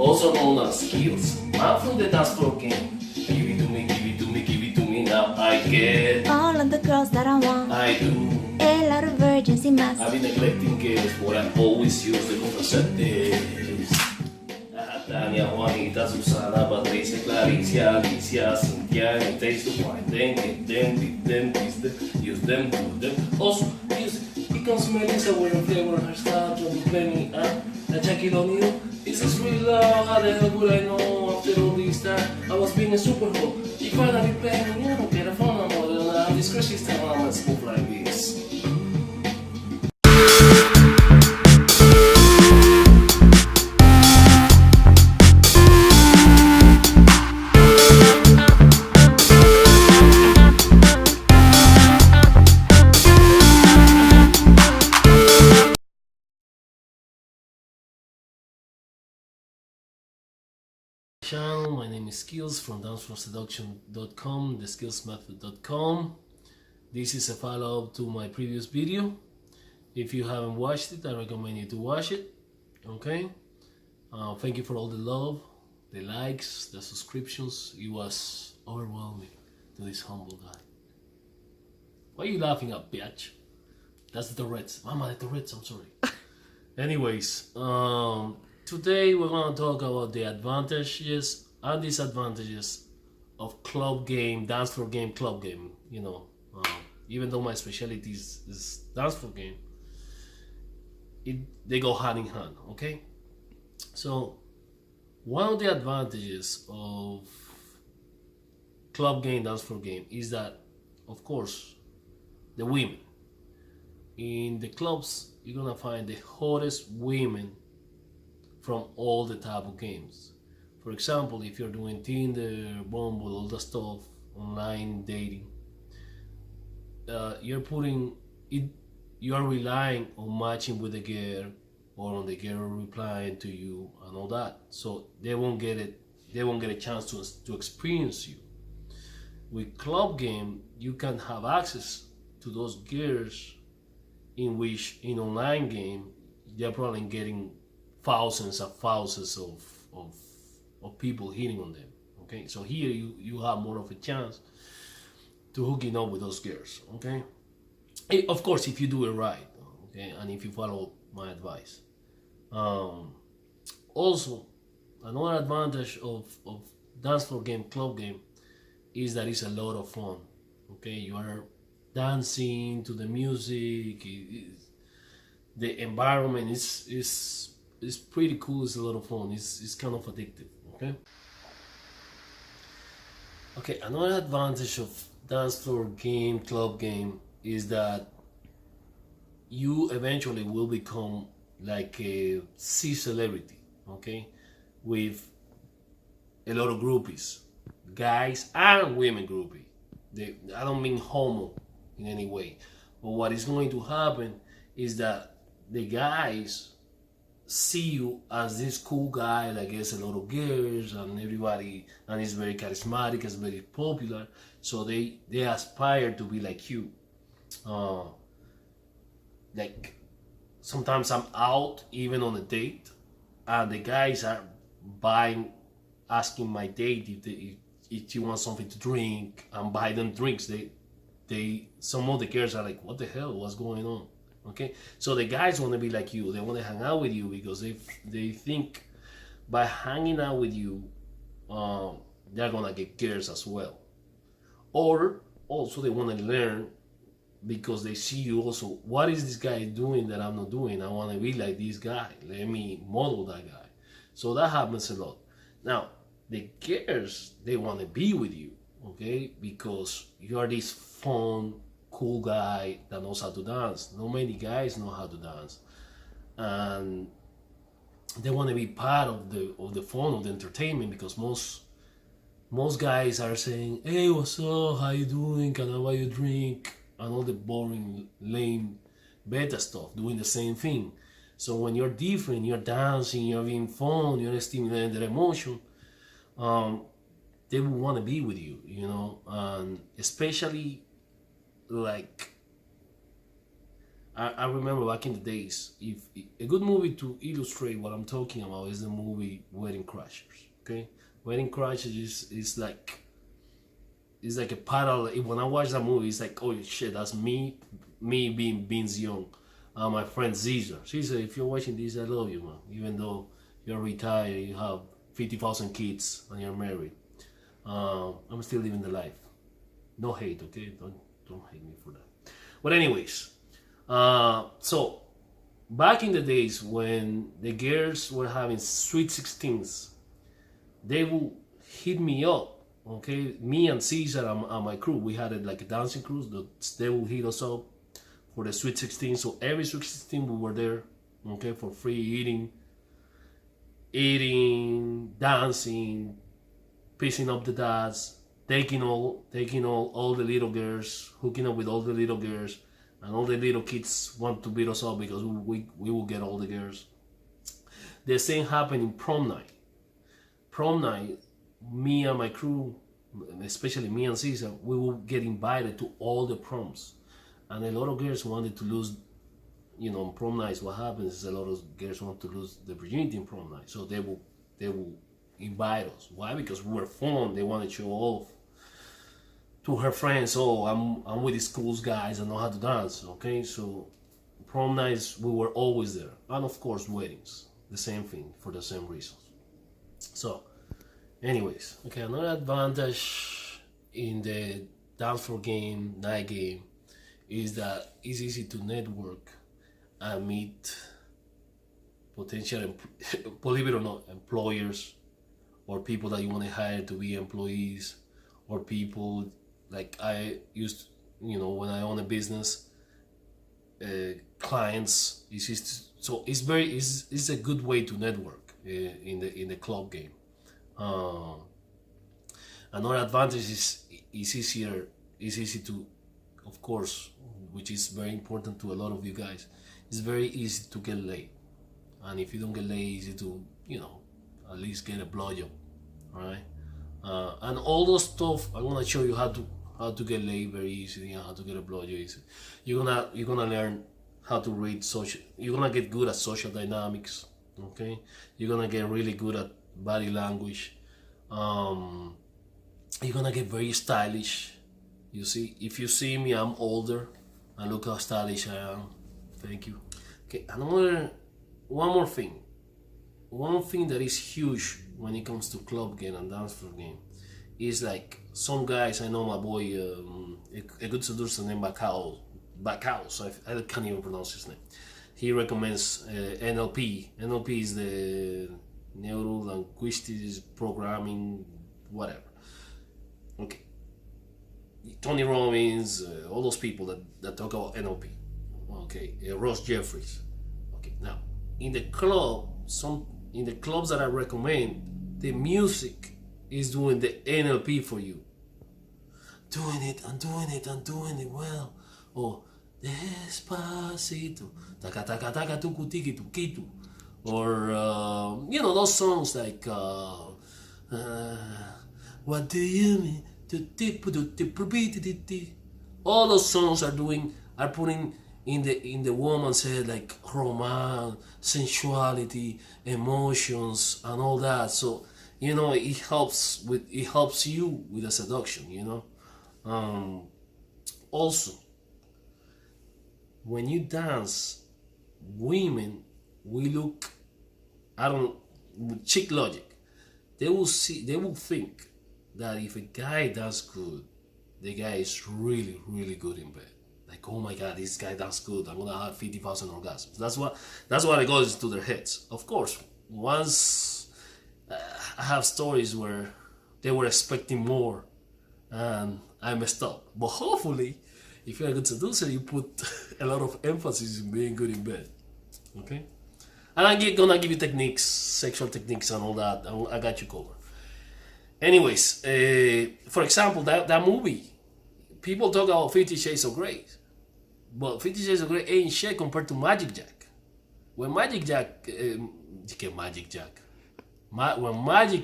also known as skills. I'm from the dancefloor game. Give it to me, give it to me, give it to me. Now I get all of the girls that I want. I do. A lot of virgins in mass. I've been neglecting girls, but I always use the contraceptives. Tania, Juanita, Susana, Patricia, Claricia, Alicia, Cynthia, and it takes to find them, get them, beat them, tease them, use them, do them. Also, use it. Becomes Melissa wearing flavor on her style, Johnny Penny, and Jackie O'Neal. Is this real love? How the hell would I know after all this time? I was being a superhero. You finally pay me, you don't get a phone number, and I have this crazy time, I'm gonna move like this. Channel. My name is Skills from dancefloor theskillsmethod.com. This is a follow-up to my previous video. If you haven't watched it, I recommend you to watch it. Okay. Thank you for all the love, the likes, the subscriptions. It was overwhelming to this humble guy. Why are you laughing at, bitch? That's the Tourette's. Mama, the Tourette's, I'm sorry. Anyways, today we're going to talk about the advantages and disadvantages of club game, dance floor game, club game. You know, even though my specialty is dance floor game, they go hand in hand, okay? So, one of the advantages of club game, dance floor game is that, of course, the women. In the clubs, you're going to find the hottest women from all the type of games. For example, if you're doing Tinder, Bumble, all the stuff, online dating, you are relying on matching with the girl or on the girl replying to you and all that. So they won't get a chance to experience you. With club game, you can have access to those girls in which in online game they're probably getting thousands of people hitting on them. Okay, so here you have more of a chance to hooking up with those girls. Okay, of course if you do it right. Okay, and if you follow my advice. Also, another advantage of dance floor game, club game, is that it's a lot of fun. Okay, you are dancing to the music. The environment is pretty cool. It's a lot of fun. It's kind of addictive. Okay, another advantage of dance floor game, club game, is that you eventually will become like a C-celebrity, okay, with a lot of groupies, guys and women groupie. I don't mean homo in any way, but what is going to happen is that the guys see you as this cool guy that gets a lot of girls and everybody, and is very charismatic, is very popular, so they aspire to be like you. Like sometimes I'm out even on a date, and the guys are asking my date if you want something to drink, and buy them drinks. Some of the girls are like, what the hell, what's going on? Okay, so the guys want to be like you. They want to hang out with you because they think by hanging out with you, they're gonna get girls as well. Or also they want to learn because they see you also. What is this guy doing that I'm not doing? I want to be like this guy. Let me model that guy. So that happens a lot. Now the girls, they want to be with you, okay, because you are this fun, cool guy that knows how to dance. Not many guys know how to dance, and they want to be part of the fun, of the entertainment, because most guys are saying, hey, what's up, how you doing, can I buy you a drink, and all the boring, lame beta stuff, doing the same thing. So when you're different, you're dancing, you're being fun, you're stimulating their emotion, they will want to be with you, you know, and especially like I remember back in the days, if a good movie to illustrate what I'm talking about is the movie Wedding Crashers. Okay, Wedding Crashers is like, it's like a parallel. When I watch that movie, it's like, oh shit, that's me being Vince Young, my friend Caesar. Caesar, if you're watching this, I love you, man. Even though you're retired, you have 50,000 kids, and you're married. I'm still living the life. No hate, okay? Don't hate me for that. But anyways, so back in the days when the girls were having sweet 16s, they will hit me up. Okay, me and Caesar and my crew, we had like a dancing cruise. They will hit us up for the Sweet 16. So every Sweet 16 we were there, okay, for free eating, dancing, pissing up the dads, taking all the little girls, hooking up with all the little girls, and all the little kids want to beat us up because we will get all the girls. The same happened in prom night. Prom night, me and my crew, especially me and Caesar, we will get invited to all the proms. And a lot of girls wanted to lose, on prom nights, what happens is a lot of girls want to lose the virginity in prom night. So they will invite us. Why? Because we were fun. They want to show off to her friends. Oh, I'm with these cool guys. I know how to dance. Okay, so prom nights, we were always there. And of course, weddings, the same thing, for the same reasons. So, anyways, okay, another advantage in the dance floor game, night game, is that it's easy to network and meet potential, believe it or not, employers, or people that you want to hire to be employees, or people like I used, when I own a business, clients. So it's a good way to network in the club game. Another advantage is easier. It's easy to, of course, which is very important to a lot of you guys. It's very easy to get laid, and if you don't get laid, easy to at least get a blowjob, all right? And all those stuff, I'm gonna show you how to get laid very easily and how to get a blowjob easy. You're gonna learn how to read social. You're gonna get good at social dynamics. Okay, you're gonna get really good at body language. You're gonna get very stylish. You see, if you see me, I'm older, and look how stylish I am. Thank you. Okay, one more thing. One thing that is huge when it comes to club game and dance floor game is like some guys. I know my boy, a good seducer named Bacaus. I can't even pronounce his name. He recommends NLP. NLP is the Neuro Linguistic Programming, whatever. Okay. Tony Robbins, all those people that talk about NLP. Okay, Ross Jeffries. Okay, now in the clubs that I recommend, the music is doing the NLP for you. Doing it well. Oh, despacito, taka taka taka tuku tiki tukitu, or those songs like what do you mean? All those songs are putting in the woman's head like romance, sensuality, emotions, and all that. So it helps you with the seduction. Also, when you dance, women will look. Chick logic. They will think that if a guy does good, the guy is really, really good in bed. Like, oh my God, this guy does good. I'm gonna have 50,000 orgasms. That's what it goes to their heads. Of course, once I have stories where they were expecting more, and I messed up. But hopefully, if you're a good seducer, you put a lot of emphasis in being good in bed. Okay? And I'm gonna give you techniques, sexual techniques, and all that. I got you covered. Anyways, for example, that movie, people talk about 50 Shades of Grey, but 50 Shades of Grey ain't shit compared to Magic Jack. When Magic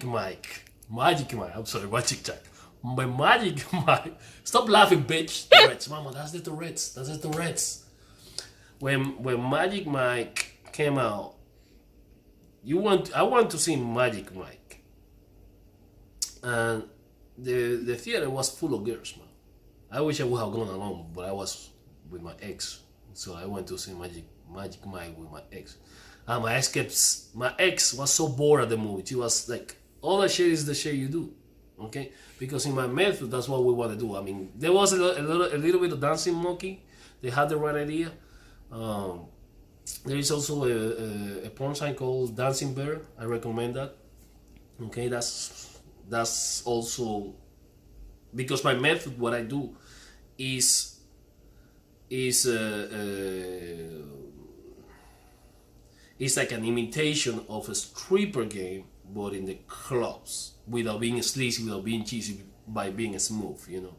Mike, I'm sorry, Magic Jack. When Magic Mike, stop laughing, bitch. Tourette's, mama, that's the Tourette's. when Magic Mike came out, I want to see Magic Mike, and the theater was full of girls, man. I wish I would have gone alone, but I was with my ex, so I went to see Magic Mike with my ex. And my ex was so bored at the movie. She was like, all that shit is the shit you do, okay? Because in my method, that's what we want to do. I mean, there was a little bit of dancing monkey. They had the right idea. There is also a porn site called Dancing Bear. I recommend that. Okay, that's also because my method, what I do is it's like an imitation of a stripper game, but in the clubs, without being sleazy, without being cheesy, by being smooth, you know.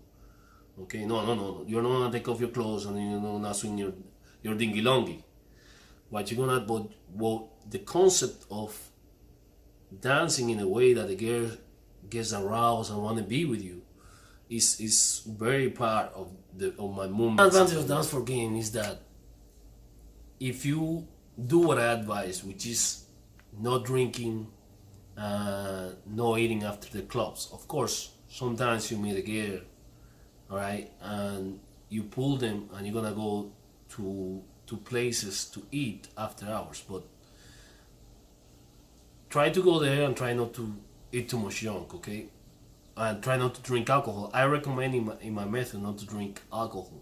Okay, no. You're not gonna take off your clothes and you're not swing your dingy longy. What you're gonna, but the concept of dancing in a way that the girl gets aroused and want to be with you is very part of my movement. The advantage of dance for game is that if you do what I advise, which is not drinking, no eating after the clubs. Of course, sometimes you meet a girl, all right, and you pull them, and you're gonna go to places to eat after hours. But try to go there and try not to eat too much junk, okay? And try not to drink alcohol. I recommend in my method not to drink alcohol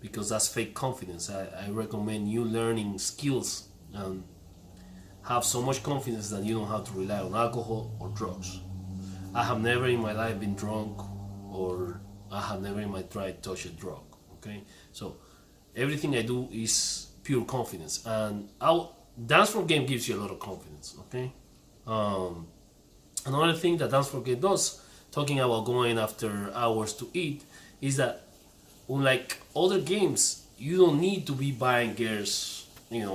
because that's fake confidence. I recommend you learning skills and have so much confidence that you don't have to rely on alcohol or drugs. I have never in my life been drunk, or I have never in my life touched a drug, okay? So everything I do is pure confidence, and dance for game gives you a lot of confidence, okay? Another thing that dance for game does, talking about going after hours to eat, is that unlike other games, you don't need to be buying girls,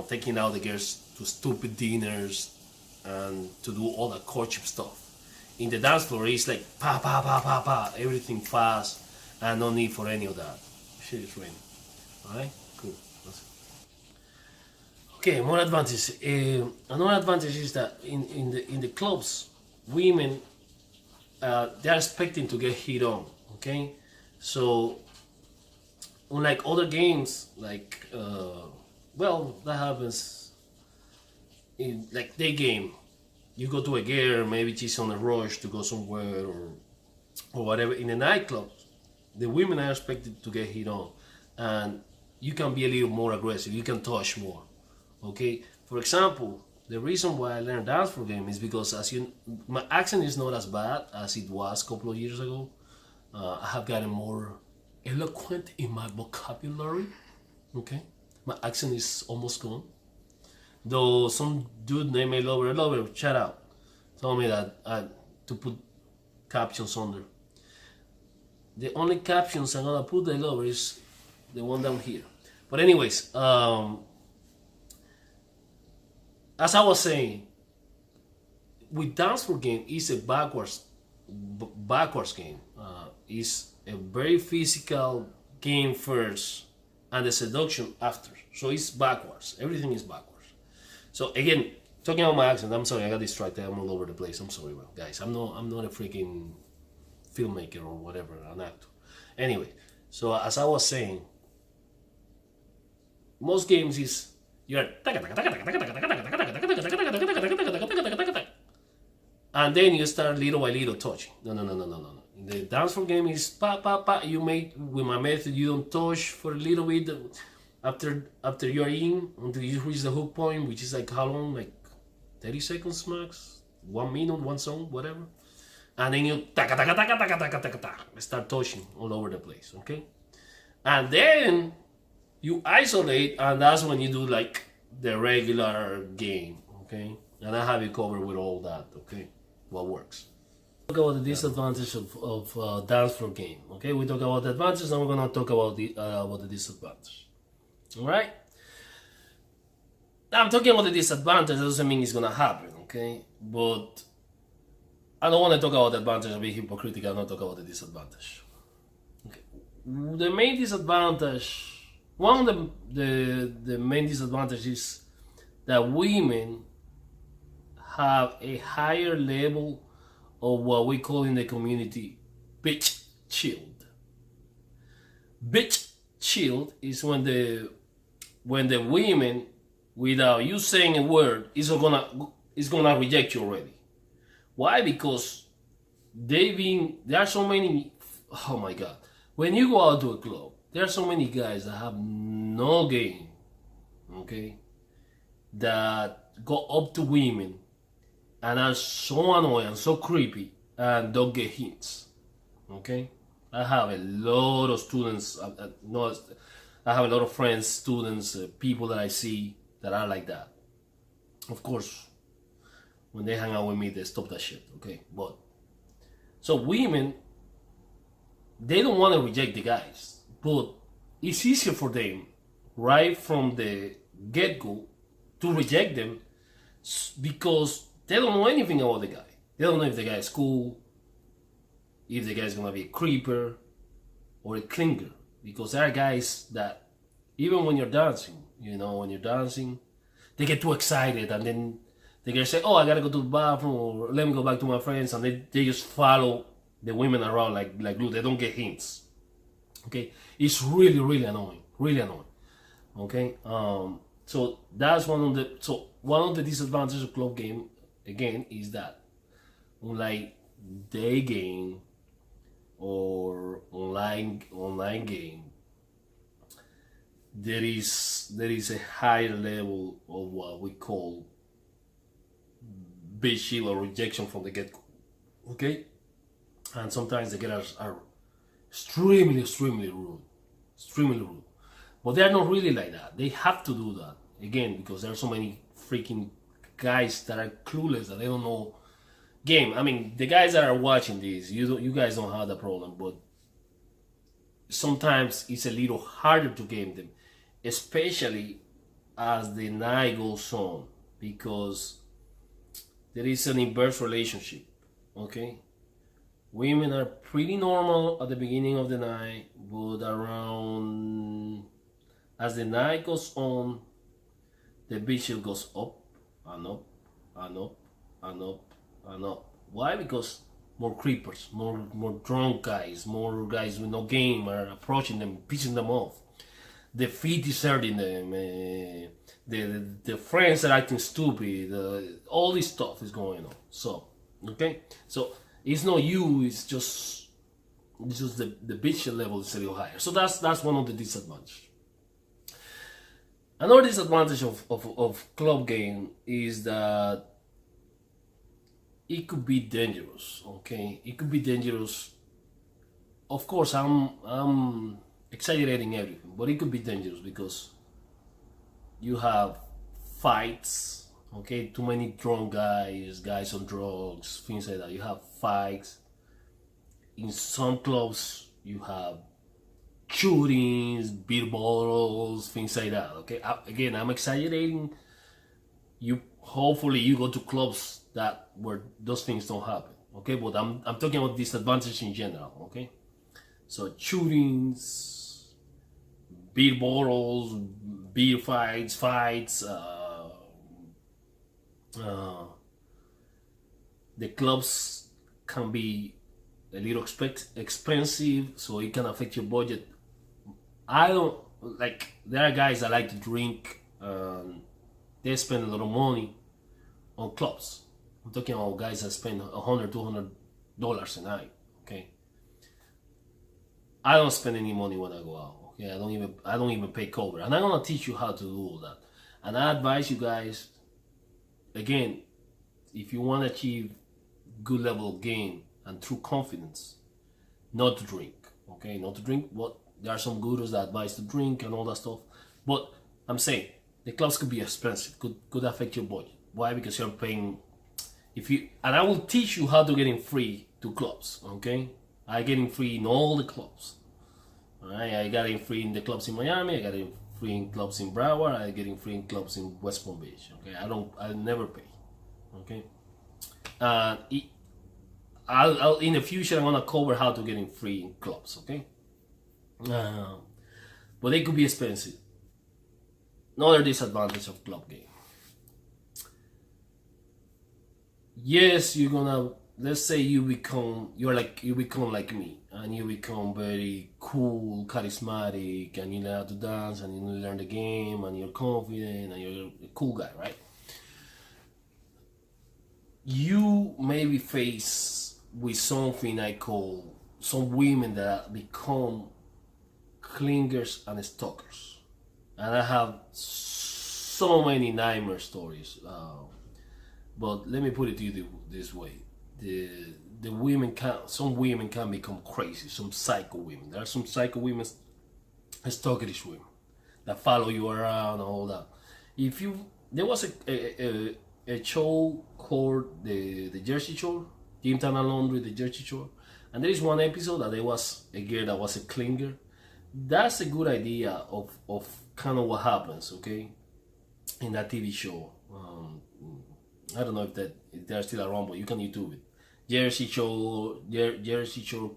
taking out the girls to stupid dinners and to do all the courtship stuff. In the dance floor, it's like pa pa pa pa pa, everything fast, and no need for any of that. Shit is raining. Alright, cool. Okay, more advantages. Another advantage is that in the clubs, women they're expecting to get hit on. Okay, so unlike other games, like that happens in like day game. You go to a girl, maybe she's on a rush to go somewhere or whatever. In a nightclub, the women are expected to get hit on, and you can be a little more aggressive. You can touch more. Okay. For example, the reason why I learned dance for game is because my accent is not as bad as it was a couple of years ago. I have gotten more eloquent in my vocabulary. Okay. My accent is almost gone. Though some dude named Lover, shout out, told me that to put captions under. The only captions I'm gonna put the Lover is the one down here. But anyways, as I was saying, with dance for game is a backwards game. It's a very physical game first, and the seduction after. So it's backwards. Everything is backwards. So again, talking about my accent, I'm sorry, I got distracted. I'm all over the place. I'm sorry, guys. I'm not a freaking filmmaker or whatever, an actor. Anyway, so as I was saying, most games is you're and then you start little by little touching. No. The dance for game is pa pa pa. You make with my method. You don't touch for a little bit. After you're in, until you reach the hook point, which is like how long? Like 30 seconds max, 1 minute, one song, whatever. And then you start touching all over the place, okay? And then you isolate, and that's when you do like the regular game, okay? And I have you covered with all that, okay? What works. Talk about the disadvantage of dance floor game, okay? We talk about the advantages, and we're gonna talk about the disadvantage. All right. Now I'm talking about the disadvantage. That doesn't mean it's gonna happen, okay? But I don't want to talk about the advantage and be hypocritical and not talk about the disadvantage. Okay. The main disadvantage one of the main disadvantages is that women have a higher level of what we call in the community bitch chilled. Bitch chilled is when the women, without you saying a word, is gonna reject you already. Why? Because there are so many. Oh my God! When you go out to a club, there are so many guys that have no game, okay, that go up to women and are so annoying, so creepy, and don't get hints, okay. I have a lot of students. No, I have a lot of friends, students, people that I see that are like that. Of course, when they hang out with me, they stop that shit, okay. But so women, they don't want to reject the guys, but it's easier for them right from the get-go to reject them because they don't know anything about the guy. They don't know if the guy is cool, if the guy is gonna be a creeper or a clinger. Because there are guys that even when you're dancing, when you're dancing, they get too excited and then they can say, "Oh, I gotta go to the bathroom," or "Let me go back to my friends," and they just follow the women around like glue. They don't get hints. Okay, it's really really annoying, really annoying. Okay, so that's one of the disadvantages of club game again is that unlike day game or online game, there is a higher level of what we call bitching or rejection from the get-go. Okay, and sometimes the girls are extremely rude, but they are not really like that. They have to do that again because there are so many freaking guys that are clueless that they don't know game. I mean, the guys that are watching this, you guys don't have the problem, but sometimes it's a little harder to game them, especially as the night goes on, because there is an inverse relationship. Okay, women are pretty normal at the beginning of the night, but around as the night goes on, the bitch goes up and up and up and up and up. Why? Because more creepers, more drunk guys, more guys with no game are approaching them, pissing them off. The feet deserting them, the friends are acting stupid. All this stuff is going on. So okay, so it's not you. It's just the bitch level is a little higher. So that's one of the disadvantages. Another disadvantage of club game is that it could be dangerous. Okay, it could be dangerous. Of course, I'm exaggerating everything, but it could be dangerous because you have fights. Okay, too many drunk guys on drugs, things like that. You have fights. In some clubs, you have shootings, beer bottles, things like that. Okay, again, I'm exaggerating. Hopefully you go to clubs where those things don't happen. Okay, but I'm talking about disadvantages in general. Okay, so shootings, beer bottles, beer fights. The clubs can be a little expensive, so it can affect your budget. I don't like. There are guys that like to drink. They spend a lot of money on clubs. I'm talking about guys that spend $100, $200 a night. Okay. I don't spend any money when I go out. Okay. I don't even pay cover, and I'm gonna teach you how to do all that. And I advise you guys, again, if you want to achieve good level of game and true confidence, not to drink. Okay, not to drink. But there are some gurus that advise to drink and all that stuff. But I'm saying the clubs could be expensive, could affect your budget. Why? Because you're paying. And I will teach you how to get in free to clubs. Okay, I get in free in all the clubs. All right, I got in free in the clubs in Miami. I got in free in clubs in Broward. I get in free in clubs in West Palm Beach. Okay, I never pay. Okay, in the future I'm gonna cover how to get in free in clubs. Okay, but they could be expensive. Another disadvantage of club game. Yes, you're gonna, let's say you become like me, and you become very cool, charismatic, and you know how to dance, and you learn the game, and you're confident, and you're a cool guy, right? You maybe face with something I call some women that become clingers and stalkers, and I have so many nightmare stories. But let me put it to you this way: the women some women can become crazy. Some psycho women. There are some psycho women, stalkerish women that follow you around and all that. If you There was a show called the Jersey Shore, Jim Tana Laundry, the Jersey Shore, and there is one episode that there was a girl that was a clinger. That's a good idea of kind of what happens, okay, in that TV show. I don't know if they're still around, but you can YouTube it. Jersey Shore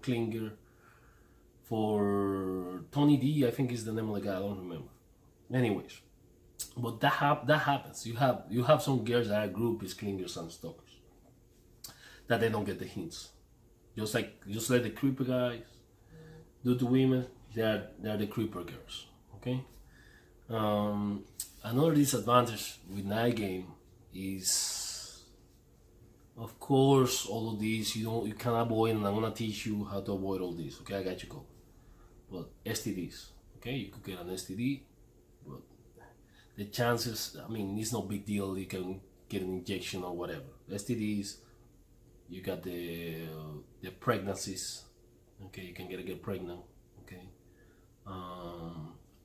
clinger for Tony D, I think is the name of the guy. I don't remember. Anyways, but that happens. You have some girls that are groupies, clingers, and stalkers that they don't get the hints. Just like the creeper guys do to women, they're the creeper girls. Okay. Another disadvantage with night game is, of course, all of these you can avoid, and I'm gonna teach you how to avoid all this. Okay, I got you covered. But STDs, okay, you could get an STD, but the chances, I mean, it's no big deal. You can get an injection or whatever. STDs, you got the pregnancies, okay, you can get pregnant, okay.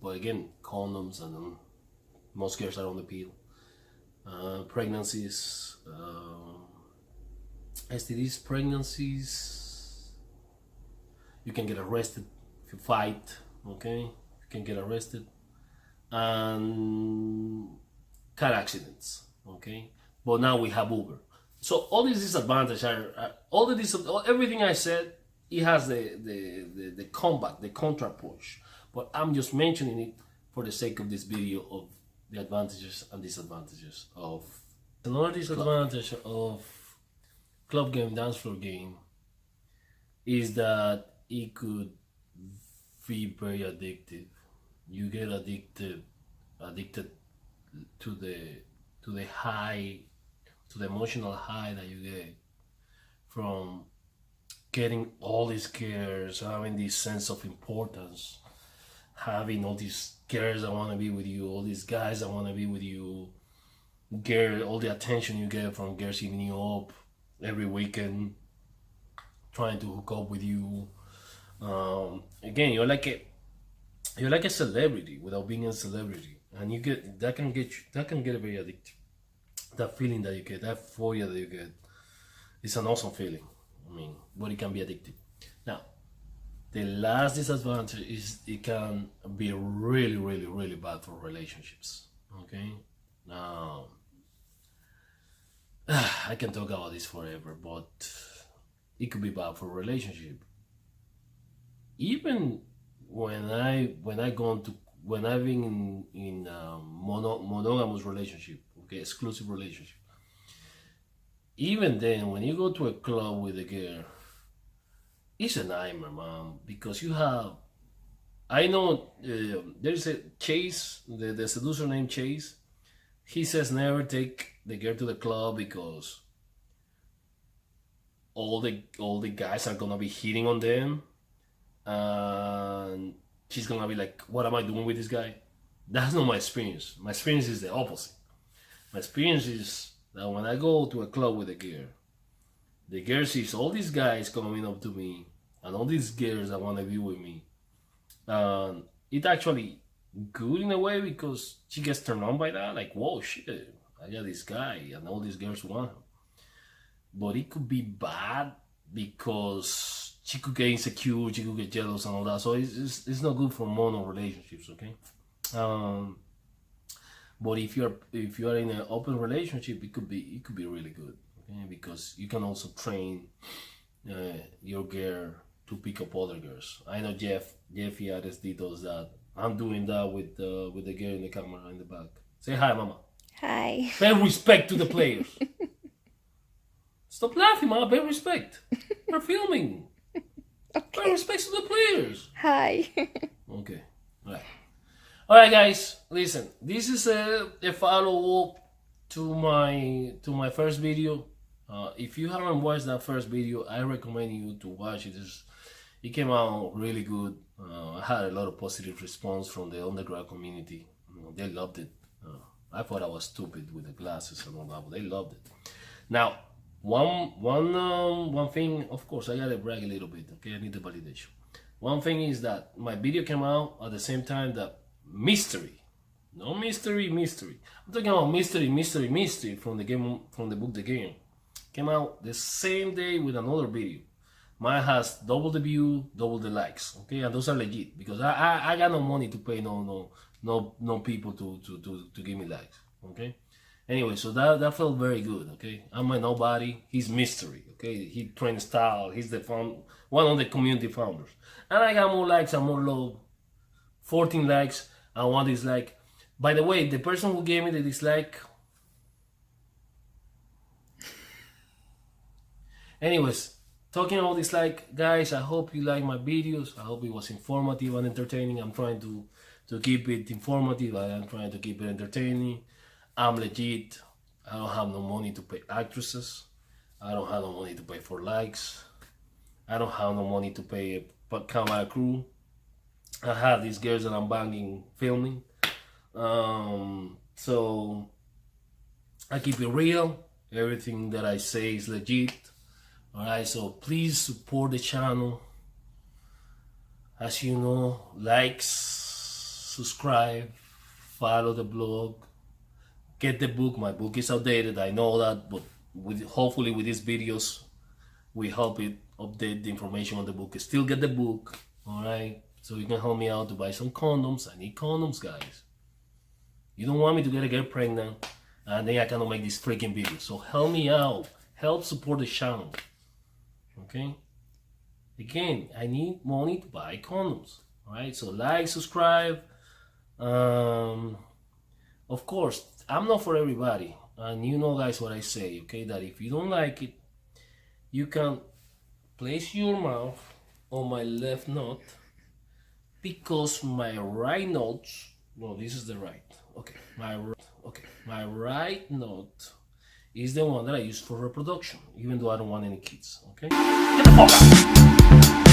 But again, condoms, and most girls are on the pill. Pregnancies, STDs, pregnancies, you can get arrested if you fight, okay, you can get arrested, and car accidents, okay. But now we have Uber, so all these disadvantages are everything I said. It has the combat, the contra push, but I'm just mentioning it for the sake of this video of the advantages and disadvantages of. Another disadvantage of club game, dance floor game, is that it could be very addictive. You get addicted to the high, to the emotional high that you get from getting all these girls, having this sense of importance, having all these girls that want to be with you, all these guys that want to be with you, all the attention you get from girls hitting you up every weekend, trying to hook up with you. Again, you're like a celebrity without being a celebrity, and you get that can get very addictive. That feeling that you get, that euphoria that you get, it's an awesome feeling. I mean, but it can be addictive. Now, the last disadvantage is it can be really, really, really bad for relationships. Okay, now I can talk about this forever, but it could be bad for a relationship. Even when I've been in monogamous relationship, okay, exclusive relationship. Even then, when you go to a club with a girl, it's a nightmare, man, because you have. I know there's a Chase, the seducer named Chase. He says never take the girl to the club because all the guys are gonna be hitting on them, and she's gonna be like, "What am I doing with this guy?" That's not my experience. My experience is the opposite. My experience is that when I go to a club with a girl, the girl sees all these guys coming up to me and all these girls that want to be with me. It's actually good in a way because she gets turned on by that. Like, whoa, shit, I got this guy and all these girls want him. But it could be bad because she could get insecure, she could get jealous and all that. So it's not good for mono relationships, okay? But if you are in an open relationship, it could be really good, okay? Because you can also train your girl to pick up other girls. I know Jeffy Addis does that I'm doing that with the girl in the camera in the back. Say hi, mama. Hi. Pay respect to the players. Stop laughing, mama. Pay respect. We're filming. Okay. Pay respect to the players. Hi. Okay. Alright guys, listen. This is a follow-up to my first video. If you haven't watched that first video, I recommend you to watch it. It came out really good. I had a lot of positive response from the undergrad community. They loved it. I thought I was stupid with the glasses and all that, but they loved it. Now, one thing, of course, I gotta brag a little bit. Okay, I need the validation. One thing is that my video came out at the same time that mystery. No mystery. I'm talking about mystery from the game, from the book The Game. Came out the same day with another video. Mine has double the view, double the likes. Okay, and those are legit because I got no money to pay no people to give me likes. Okay. Anyway, so that felt very good. Okay, I'm a nobody. He's mystery. Okay, he trained style. He's one of the community founders, and I got more likes and more love. 14 likes and 1 dislike. By the way, the person who gave me the dislike. Anyways, talking about dislike, guys, I hope you like my videos. I hope it was informative and entertaining. I'm trying to keep it informative. I'm trying to keep it entertaining. I'm legit. I don't have no money to pay actresses. I don't have no money to pay for likes. I don't have no money to pay a camera crew. I have these girls that I'm banging filming. So I keep it real. Everything that I say is legit. Alright, so please support the channel. As you know, likes, subscribe, follow the blog, get the book. My book is outdated, I know that, but hopefully with these videos we help it update the information on the book. Still get the book, alright? So you can help me out to buy some condoms. I need condoms, guys. You don't want me to get a girl pregnant and then I cannot make this freaking video. So help me out. Help support the channel. Okay? Again, I need money to buy condoms. Alright? So like, subscribe. Of course, I'm not for everybody. And you know, guys, what I say. Okay? That if you don't like it, you can place your mouth on my left nut. Because my right nut, no, this is the right. Okay, my right nut is the one that I use for reproduction, even though I don't want any kids. Okay, get the fuck out.